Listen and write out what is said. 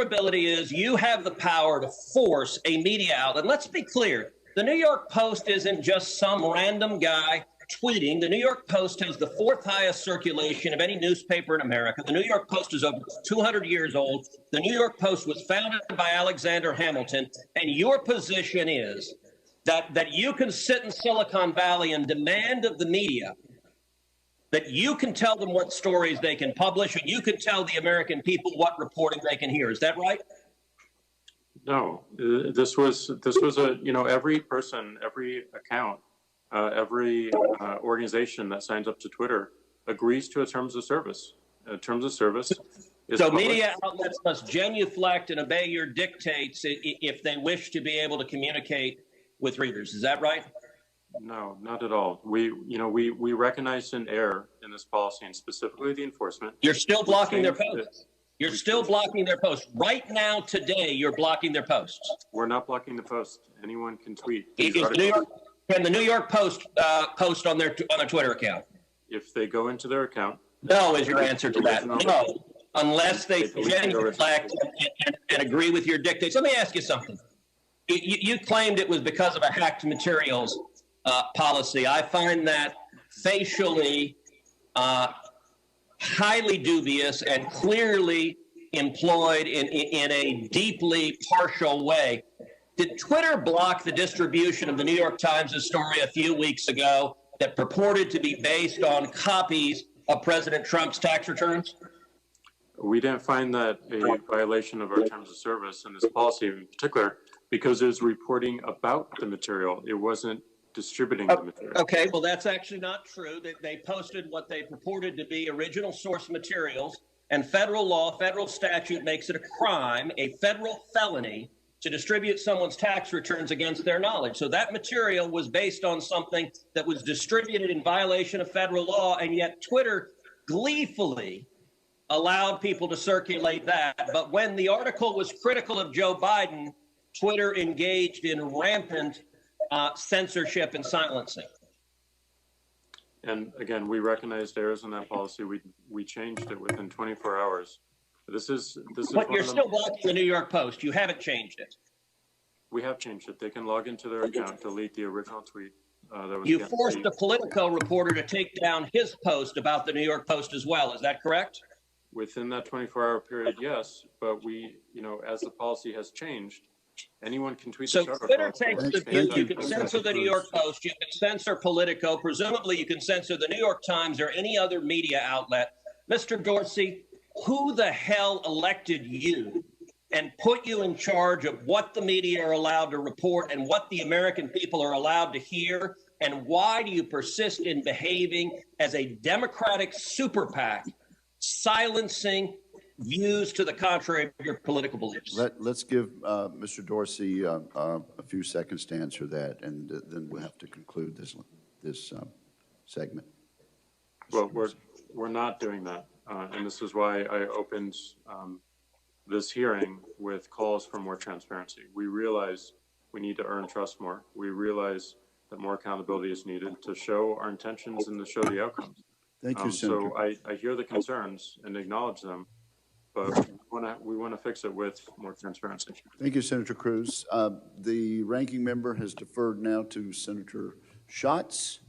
ability is you have the power to force a media outlet. Let's be clear. The New York Post isn't just some random guy tweeting. The New York Post has the fourth highest circulation of any newspaper in America. The New York Post is over 200 years old. The New York Post was founded by Alexander Hamilton. And your position is that you can sit in Silicon Valley and demand of the media that you can tell them what stories they can publish, and you can tell the American people what reporting they can hear. Is that right? No, this was a, every person, every account, every organization that signs up to Twitter agrees to a terms of service. Terms of service is so published. Media outlets must genuflect and obey your dictates if they wish to be able to communicate with readers. Is that right? No, not at all. We recognize an error in this policy, and specifically the enforcement. You're still blocking their posts. You're still blocking their posts. Right now, today, you're blocking their posts. We're not blocking the post. Anyone can tweet. Can the New York Post post on their Twitter account? If they go into their account. No is your answer to that. No, unless they genuflect and agree with your dictates. Let me ask you something. You claimed it was because of a hacked materials policy. I find that facially highly dubious and clearly employed in a deeply partial way. Did Twitter block the distribution of the New York Times' story a few weeks ago that purported to be based on copies of President Trump's tax returns? We didn't find that a violation of our terms of service and this policy in particular, because it was reporting about the material. It wasn't distributing the material. Okay, well, that's actually not true. They posted what they purported to be original source materials, and federal law, federal statute makes it a crime, a federal felony, to distribute someone's tax returns against their knowledge. So that material was based on something that was distributed in violation of federal law, and yet Twitter gleefully allowed people to circulate that. But when the article was critical of Joe Biden, Twitter engaged in rampant censorship and silencing. And again, we recognized errors in that policy. We changed it within 24 hours. This is. But you're still blocking the New York Post. You haven't changed it. We have changed it. They can log into their account, delete the original tweet. That was you forced a Politico reporter to take down his post about the New York Post as well. Is that correct? Within that 24-hour period, yes. But we, as the policy has changed, anyone can tweet. So Twitter takes the view you can censor the New York Post, you can censor Politico, presumably you can censor the New York Times or any other media outlet. Mr. Dorsey, who the hell elected you and put you in charge of what the media are allowed to report and what the American people are allowed to hear? And why do you persist in behaving as a Democratic super PAC, silencing views to the contrary of your political beliefs? Let's give Mr. Dorsey a few seconds to answer that, and then we'll have to conclude this segment. Well, we're not doing that, and this is why I opened this hearing with calls for more transparency. We realize we need to earn trust more. We realize that more accountability is needed to show our intentions and to show the outcomes. Thank you, Senator. So I hear the concerns and acknowledge them, but we want to fix it with more transparency. Thank you, Senator Cruz. The ranking member has deferred now to Senator Schatz.